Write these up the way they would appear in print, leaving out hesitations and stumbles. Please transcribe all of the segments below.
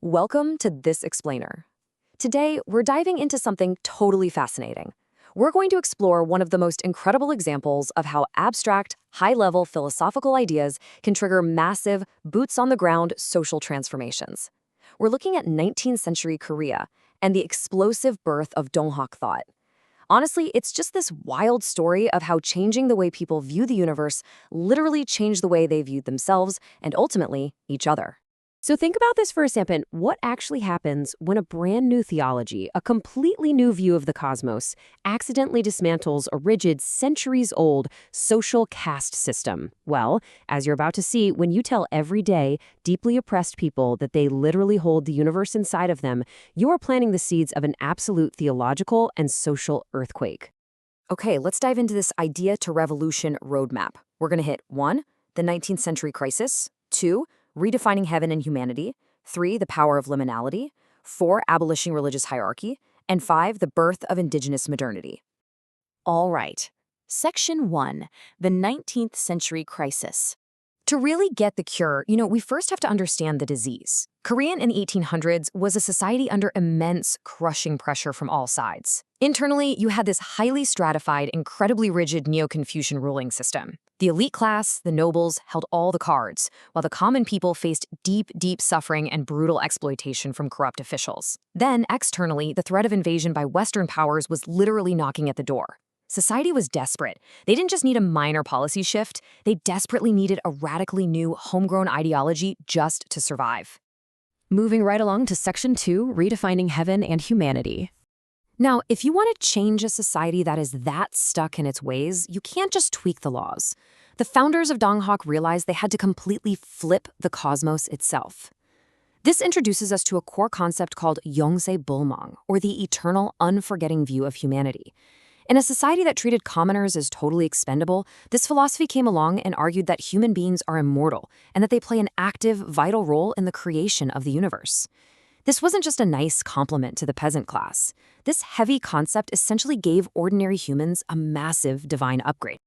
Welcome to This Explainer. Today, we're diving into something totally fascinating. We're going to explore one of the most incredible examples of how abstract, high-level philosophical ideas can trigger massive, boots-on-the-ground social transformations. We're looking at 19th century Korea and the explosive birth of Donghak thought. Honestly, it's just this wild story of how changing the way people view the universe literally changed the way they viewed themselves and ultimately each other. So think about this for a second. What actually happens when a brand new theology, a completely new view of the cosmos, accidentally dismantles a rigid, centuries-old social caste system? Well, as you're about to see, when you tell everyday, deeply oppressed people that they literally hold the universe inside of them, you are planting the seeds of an absolute theological and social earthquake. Okay, let's dive into this idea to revolution roadmap. We're going to hit 1, the 19th century crisis, 2, redefining heaven and humanity, 3, the power of liminality, 4, abolishing religious hierarchy, and 5, the birth of indigenous modernity. All right. Section 1, the 19th century crisis. To really get the cure, we first have to understand the disease. Korea in the 1800s was a society under immense, crushing pressure from all sides. Internally, you had this highly stratified, incredibly rigid Neo-Confucian ruling system. The elite class, the nobles, held all the cards, while the common people faced deep, deep suffering and brutal exploitation from corrupt officials. Then, externally, the threat of invasion by Western powers was literally knocking at the door. Society was desperate. They didn't just need a minor policy shift, they desperately needed a radically new, homegrown ideology just to survive. Moving right along to Section 2, redefining heaven and humanity. Now, if you want to change a society that is that stuck in its ways, you can't just tweak the laws. The founders of Donghak realized they had to completely flip the cosmos itself. This introduces us to a core concept called Yongse Bulmang, or the eternal, unforgetting view of humanity. In a society that treated commoners as totally expendable, this philosophy came along and argued that human beings are immortal and that they play an active, vital role in the creation of the universe. This wasn't just a nice compliment to the peasant class. This heavy concept essentially gave ordinary humans a massive divine upgrade.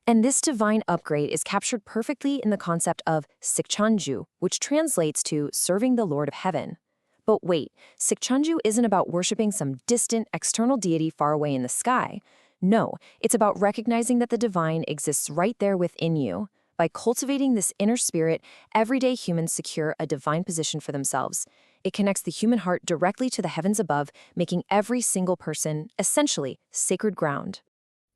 And this divine upgrade is captured perfectly in the concept of Sikchanju, which translates to serving the Lord of Heaven. But wait, Sikchanju isn't about worshiping some distant external deity far away in the sky. No, it's about recognizing that the divine exists right there within you. By cultivating this inner spirit, everyday humans secure a divine position for themselves. It connects the human heart directly to the heavens above, making every single person, essentially, sacred ground.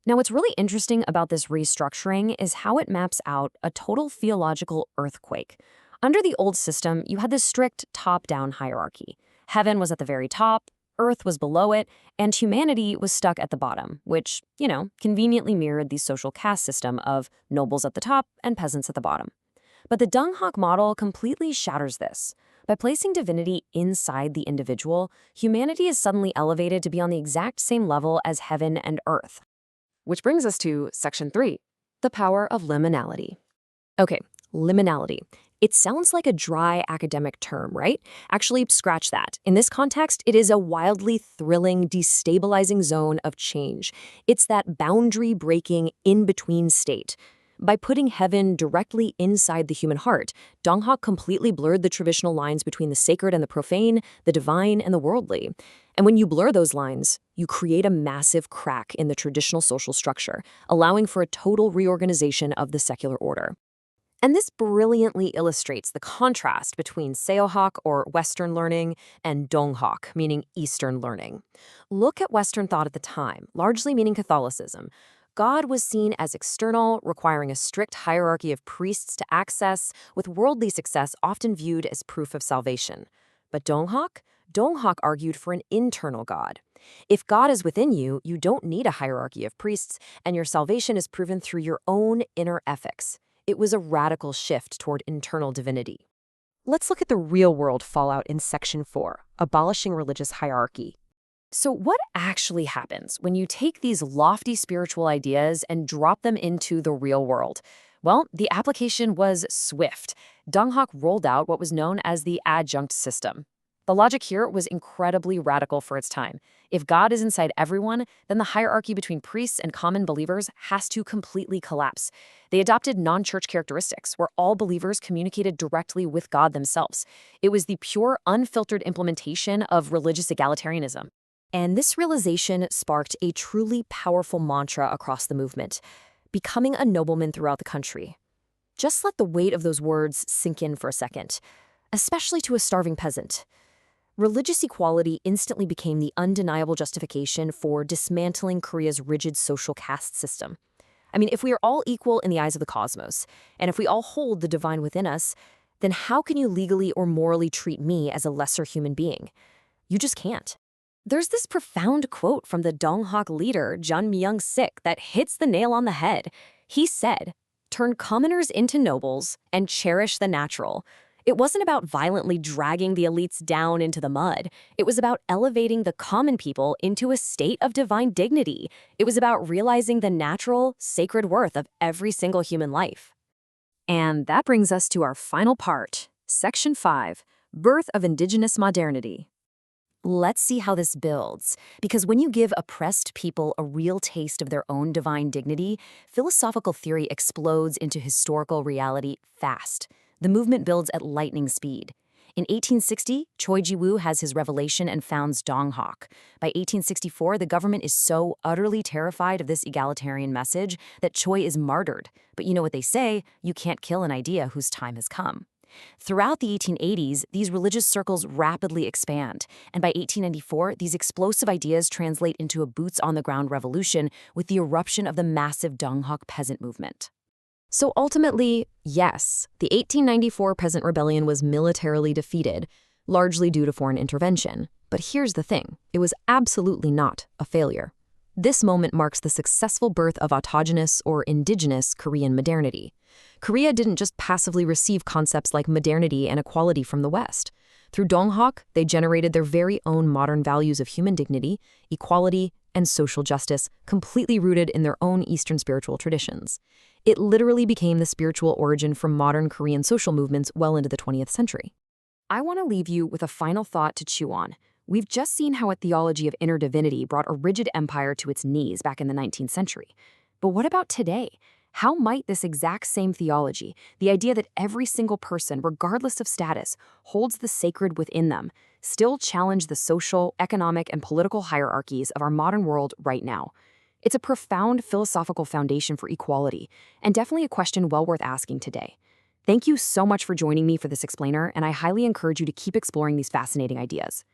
Now, what's really interesting about this restructuring is how it maps out a total theological earthquake. Under the old system, you had this strict top-down hierarchy. Heaven was at the very top, earth was below it, and humanity was stuck at the bottom, which, conveniently mirrored the social caste system of nobles at the top and peasants at the bottom. But the Donghak model completely shatters this. By placing divinity inside the individual, humanity is suddenly elevated to be on the exact same level as heaven and earth. Which brings us to Section 3, the power of liminality. Okay, liminality. It sounds like a dry academic term, right? Actually, scratch that. In this context, it is a wildly thrilling, destabilizing zone of change. It's that boundary-breaking, in-between state. By putting heaven directly inside the human heart, Donghak completely blurred the traditional lines between the sacred and the profane, the divine and the worldly. And when you blur those lines, you create a massive crack in the traditional social structure, allowing for a total reorganization of the secular order. And this brilliantly illustrates the contrast between Seohak, or Western learning, and Donghak, meaning Eastern learning. Look at Western thought at the time, largely meaning Catholicism. God was seen as external, requiring a strict hierarchy of priests to access, with worldly success often viewed as proof of salvation. But Donghak argued for an internal God. If God is within you, you don't need a hierarchy of priests, and your salvation is proven through your own inner ethics. It was a radical shift toward internal divinity. Let's look at the real-world fallout in Section 4, abolishing religious hierarchy. So what actually happens when you take these lofty spiritual ideas and drop them into the real world? Well, the application was swift. Donghak rolled out what was known as the adjunct system. The logic here was incredibly radical for its time. If God is inside everyone, then the hierarchy between priests and common believers has to completely collapse. They adopted non-church characteristics, where all believers communicated directly with God themselves. It was the pure, unfiltered implementation of religious egalitarianism. And this realization sparked a truly powerful mantra across the movement, becoming a nobleman throughout the country. Just let the weight of those words sink in for a second, especially to a starving peasant. Religious equality instantly became the undeniable justification for dismantling Korea's rigid social caste system. I mean, if we are all equal in the eyes of the cosmos, and if we all hold the divine within us, then how can you legally or morally treat me as a lesser human being? You just can't. There's this profound quote from the Donghak leader, Jun Myung-sik, that hits the nail on the head. He said, "Turn commoners into nobles and cherish the natural." It wasn't about violently dragging the elites down into the mud. It was about elevating the common people into a state of divine dignity. It was about realizing the natural, sacred worth of every single human life. And that brings us to our final part, Section 5, Birth of Indigenous Modernity. Let's see how this builds, because when you give oppressed people a real taste of their own divine dignity, philosophical theory explodes into historical reality fast. The movement builds at lightning speed. In 1860, Choi Ji-woo has his revelation and founds Donghak. By 1864, the government is so utterly terrified of this egalitarian message that Choi is martyred. But you know what they say, you can't kill an idea whose time has come. Throughout the 1880s, these religious circles rapidly expand, and by 1894, these explosive ideas translate into a boots-on-the-ground revolution with the eruption of the massive Donghak peasant movement. So ultimately, yes, the 1894 peasant rebellion was militarily defeated, largely due to foreign intervention. But here's the thing, it was absolutely not a failure. This moment marks the successful birth of autogenous or indigenous Korean modernity. Korea didn't just passively receive concepts like modernity and equality from the West. Through Donghak, they generated their very own modern values of human dignity, equality, and social justice, completely rooted in their own Eastern spiritual traditions. It literally became the spiritual origin for modern Korean social movements well into the 20th century. I want to leave you with a final thought to chew on. We've just seen how a theology of inner divinity brought a rigid empire to its knees back in the 19th century. But what about today? How might this exact same theology, the idea that every single person, regardless of status, holds the sacred within them, still challenge the social, economic, and political hierarchies of our modern world right now? It's a profound philosophical foundation for equality, and definitely a question well worth asking today. Thank you so much for joining me for this explainer, and I highly encourage you to keep exploring these fascinating ideas.